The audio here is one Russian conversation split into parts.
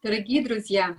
Дорогие друзья,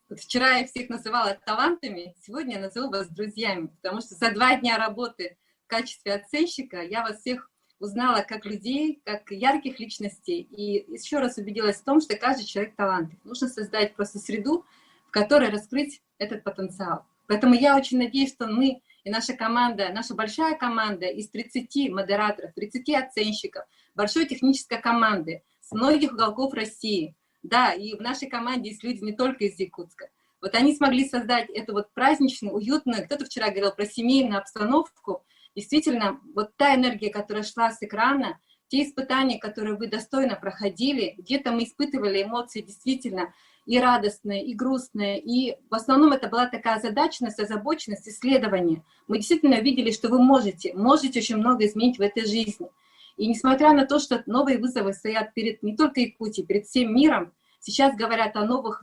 вот вчера я всех называла талантами, сегодня я назову вас друзьями, потому что за 2 дня работы в качестве оценщика я вас всех узнала как людей, как ярких личностей. И еще раз убедилась в том, что каждый человек талантлив. Нужно создать просто среду, в которой раскрыть этот потенциал. Поэтому я очень надеюсь, что мы и наша команда, наша большая команда из 30 модераторов, 30 оценщиков, большой технической команды с многих уголков России. Да, и в нашей команде есть люди не только из Якутска. Вот они смогли создать эту вот праздничную, уютную, кто-то вчера говорил про семейную обстановку. Действительно, вот та энергия, которая шла с экрана, те испытания, которые вы достойно проходили, где-то мы испытывали эмоции действительно и радостные, и грустные, и в основном это была такая озадаченность, озабоченность, исследование. Мы действительно видели, что вы можете очень много изменить в этой жизни. И несмотря на то, что новые вызовы стоят перед не только Якутией, перед всем миром, сейчас говорят о новых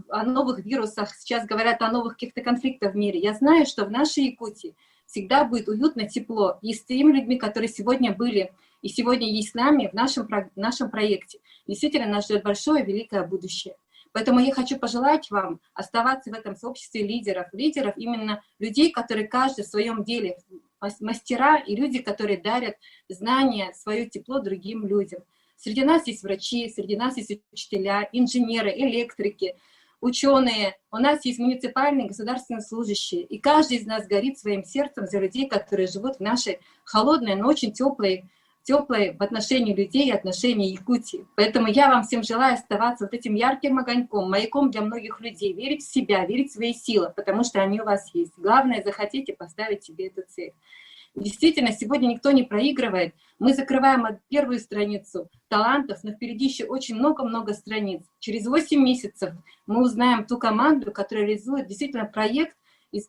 вирусах, сейчас говорят о новых каких-то конфликтах в мире, я знаю, что в нашей Якутии всегда будет уютно, тепло. И с теми людьми, которые сегодня были и сегодня есть с нами в нашем проекте, действительно нас ждет большое, великое будущее. Поэтому я хочу пожелать вам оставаться в этом сообществе лидеров именно людей, которые каждый в своем деле мастера и люди, которые дарят знания, свое тепло другим людям. Среди нас есть врачи, среди нас есть учителя, инженеры, электрики, ученые, у нас есть муниципальные государственные служащие, и каждый из нас горит своим сердцем за людей, которые живут в нашей холодной, но очень теплой в отношении людей и отношении Якутии. Поэтому я вам всем желаю оставаться вот этим ярким огоньком, маяком для многих людей, верить в себя, верить в свои силы, потому что они у вас есть. Главное, захотите поставить себе эту цель. Действительно, сегодня никто не проигрывает. Мы закрываем первую страницу талантов, но впереди еще очень много-много страниц. Через 8 месяцев мы узнаем ту команду, которая реализует действительно проект,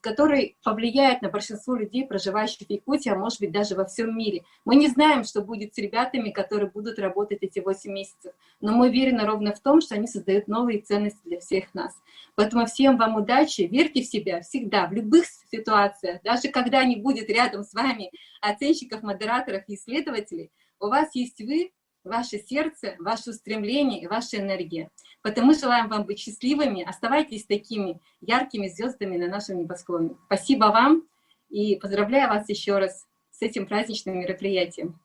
который повлияет на большинство людей, проживающих в Якутии, а может быть даже во всем мире. Мы не знаем, что будет с ребятами, которые будут работать эти 8 месяцев, но мы уверены ровно в том, что они создают новые ценности для всех нас. Поэтому всем вам удачи, верьте в себя всегда, в любых ситуациях, даже когда не будет рядом с вами оценщиков, модераторов и исследователей, у вас есть вы, ваше сердце, ваше устремление и ваша энергия. Поэтому мы желаем вам быть счастливыми, оставайтесь такими яркими звездами на нашем небосклоне. Спасибо вам и поздравляю вас еще раз с этим праздничным мероприятием.